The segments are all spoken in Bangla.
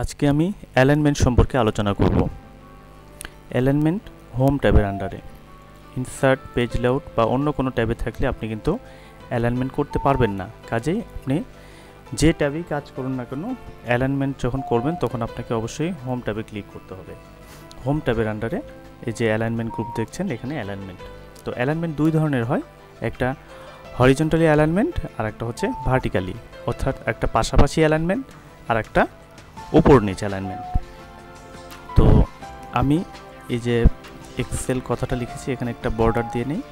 আজকে আমি অ্যালাইনমেন্ট সম্পর্কে আলোচনা করব। অ্যালাইনমেন্ট হোম ট্যাবের আন্ডারে ইনসার্ট পেজ লেআউট বা অন্য কোনো ট্যাবে থাকলে আপনি কিন্তু অ্যালাইনমেন্ট করতে পারবেন না। কাজেই আপনি যে ট্যাবেই কাজ করুন না কেন, অ্যালাইনমেন্ট যখন করবেন তখন আপনাকে অবশ্যই হোম ট্যাবে ক্লিক করতে হবে। হোম ট্যাবের আন্ডারে এই যে অ্যালাইনমেন্ট গ্রুপ দেখছেন, এখানে অ্যালাইনমেন্ট। তো অ্যালাইনমেন্ট দুই ধরনের হয়, একটা হরিজন্টালি অ্যালাইনমেন্ট আর একটা হচ্ছে ভার্টিক্যালি, অর্থাৎ একটা পাশাপাশি অ্যালাইনমেন্ট আর একটা উপর নিচে অ্যালাইনমেন্ট। তো আমি এই যে এক্সেল কথাটা লিখেছি, এখানে একটা বর্ডার দিয়ে নেই,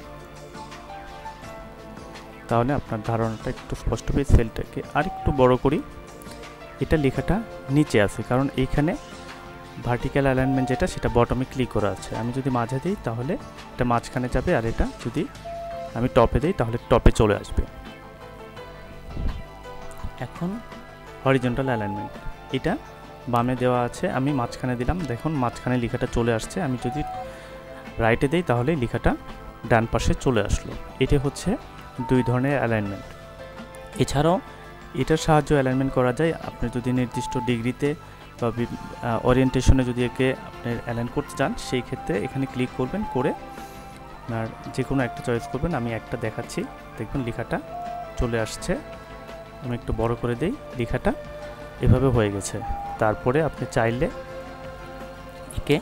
তাহলে আপনার ধারণাটা একটু স্পষ্ট পেয়ে সেলটাকে আরেকটু বড় করি। এটা লেখাটা নিচে আছে কারণ এইখানে ভার্টিক্যাল অ্যালাইনমেন্ট যেটা সেটা বটমে ক্লিক করা আছে। আমি যদি মাঝে দিই তাহলে এটা মাঝখানে যাবে, আর এটা যদি আমি টপে দিই তাহলে টপে চলে আসবে। এখন হরিজন্টাল অ্যালাইনমেন্ট, এটা বামে দেওয়া আছে, আমি মাঝখানে দিলাম, দেখুন মাঝখানে লেখাটা চলে আসছে। আমি যদি রাইটে দিই তাহলে লেখাটা ডান পাশে চলে আসলো। এটা হচ্ছে দুই ধরনের অ্যালাইনমেন্ট। এছাড়াও এটার সাহায্যে অ্যালাইনমেন্ট করা যায়। আপনি যদি নির্দিষ্ট ডিগ্রিতে বা ওরিয়েন্টেশনে যদি একে আপনি অ্যালাইন করতে চান, সেই ক্ষেত্রে এখানে ক্লিক করবেন, করে আপনার যে কোনো একটা চয়েস করবেন। আমি একটা দেখাচ্ছি, দেখবেন লেখাটা চলে আসছে। আমি একটু বড় করে দেই, লেখাটা এভাবে হয়ে গেছে। তারপরে আপনি চাইলে একে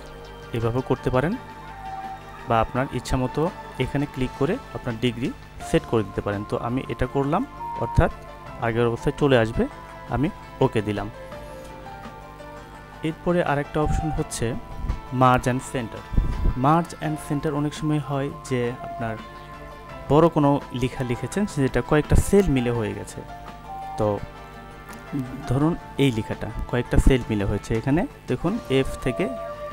এভাবে করতে পারেন, বা আপনার ইচ্ছা মতো এখানে ক্লিক করে আপনার ডিগ্রি সেট করে দিতে পারেন। তো আমি এটা করলাম, অর্থাৎ আগের অবস্থায় চলে আসবে, আমি ওকে দিলাম। এরপরে আরেকটা অপশন হচ্ছে merge and centre. Merge and centre অনেক সময় হয় যে আপনার বড় কোনো লেখা লিখেছেন যেটা কয়েকটা সেল মিলে হয়ে গেছে। তো ধরুন এই লেখাটা কয়েকটা সেল মিলে হয়েছে, এখানে দেখুন এফ থেকে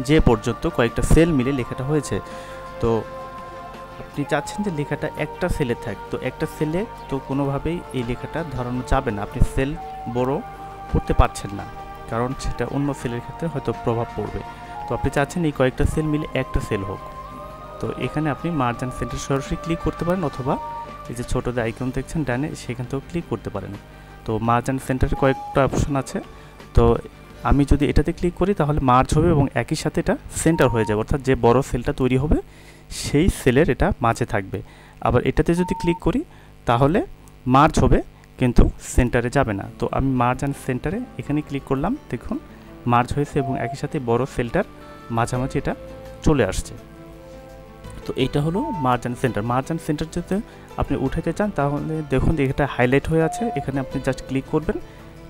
যে পর্যন্ত কয়েকটা সেল মিলে লেখাটা হয়েছে। তো আপনি চাচ্ছেন যে লেখাটা একটা সেলে থাক, তো একটা সেলে তো কোনোভাবেই এই লেখাটা ধরানো যাবে না, আপনি সেল বড় করতে পারছেন না, কারণ সেটা অন্য সেলের ক্ষেত্রে হয়তো প্রভাব পড়বে। তো আপনি চাচ্ছেন এই কয়েকটা সেল মিলে একটা সেল হোক। তো এখানে আপনি মার্জ অ্যান্ড সেন্টার সরাসরি ক্লিক করতে পারেন, অথবা এই যে ছোটো যে আইকন দেখছেন ডানে, সেখান থেকেও ক্লিক করতে পারেন। তো মার্জ অ্যান্ড সেন্টারের কয়েকটা অপশন আছে। তো আমি যদি এটাতে ক্লিক করি তাহলে মার্জ হবে এবং একই সাথে এটা সেন্টার হয়ে যাবে, অর্থাৎ যে বড় সেলটা তৈরি হবে সেই সেলের এটা মাঝে থাকবে। আবার এটাতে যদি ক্লিক করি তাহলে মার্জ হবে কিন্তু সেন্টারে যাবে না। তো আমি মার্জ অ্যান্ড সেন্টারে এখানে ক্লিক করলাম, দেখুন মার্জ হয়েছে এবং একই সাথে বড় সেলটার মাঝামাঝি এটা চলে আসছে। তো এইটা হলো merge and centre. Merge and centre যদি আপনি উঠাতে চান তাহলে দেখুন এটা হাইলাইট হয়ে আছে, এখানে আপনি জাস্ট ক্লিক করবেন,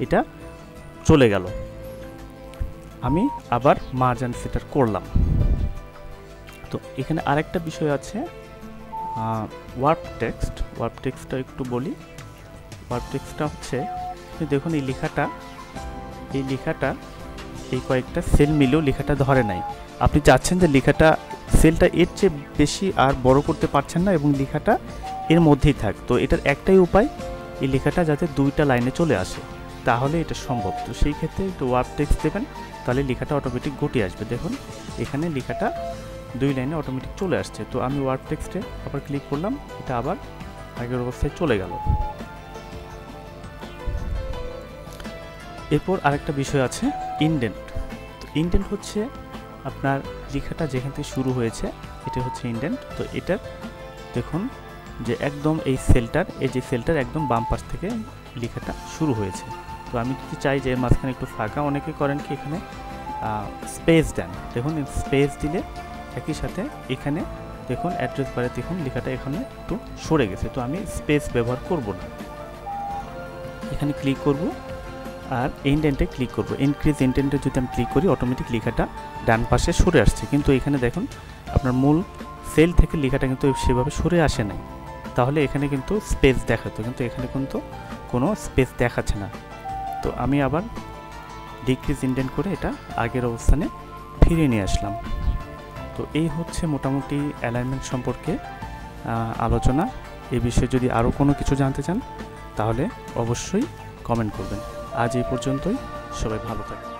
এটা চলে গেল। আমি আবার মার্জ অ্যান্ড সেন্টার করলাম। তো এখানে আরেকটা বিষয় আছে, ওয়ার্প টেক্সট। ওয়ার্প টেক্সটটা একটু বলি। ওয়ার্প টেক্সটটা হচ্ছে দেখুন এই লেখাটা এই কয়েকটা সেল মিলেও লেখাটা ধরে নাই। আপনি চাচ্ছেন যে লেখাটা সেলটা এর চেয়ে বেশি আর বড় করতে পারছেন না এবং লেখাটা এর মধ্যেই থাক। তো এটার একটাই উপায়, এই লেখাটা যাতে দুইটা লাইনে চলে আসে, তাহলে এটা সম্ভব। তো সেই ক্ষেত্রে একটু ওয়ার্প টেক্সট দেবেন, তাহলে লেখাটা অটোমেটিক গুটিয়ে আসবে। দেখুন এখানে লেখাটা দুই লাইনে অটোমেটিক চলে আসছে। তো আমি ওয়ার্প টেক্সটে আবার ক্লিক করলাম, এটা আবার আগের অবস্থায় চলে গেল। এরপর আরেকটা বিষয় আছে ইনডেন্ট। তো ইনডেন্ট হচ্ছে আপনার লেখাটা যেখান থেকে শুরু হয়েছে এটা হচ্ছে ইনডেন্ট। তো এটার দেখুন যে একদম এই যে সেলটার একদম বাম পাশ থেকে লেখাটা শুরু হয়েছে। তো আমি যদি চাই যে এর মাঝখানে একটু ফাঁকা, অনেকে করেন কি এখানে স্পেস দেন, দেখুন স্পেস দিলে একই সাথে এখানে দেখুন অ্যাড্রেস বারে দেখুন লেখাটা এখানে একটু সরে গেছে। তো আমি স্পেস ব্যবহার করব না, এখানে ক্লিক করব আর ইনডেন্টে ক্লিক করব। ইনক্রিজ ইনডেন্টে যদি আমি ক্লিক করি অটোমেটিক লেখাটা ডান পাশে সরে আসছে, কিন্তু এখানে দেখুন আপনার মূল সেল থেকে লেখাটা কিন্তু সেভাবে সরে আসে নাই, তাহলে এখানে কিন্তু স্পেস দেখাতো, কিন্তু এখানে কিন্তু কোনো স্পেস দেখাচ্ছে না। তো আমি আবার ডিক্রিজ ইনডেন্ট করে এটা আগের অবস্থানে ফিরিয়ে নিয়ে আসলাম। তো এই হচ্ছে মোটামুটি অ্যালাইনমেন্ট সম্পর্কে আলোচনা। এই বিষয়ে যদি আরও কোনো কিছু জানতে চান তাহলে অবশ্যই কমেন্ট করবেন। আজ এই পর্যন্তই, সবাই ভালো থাকবেন।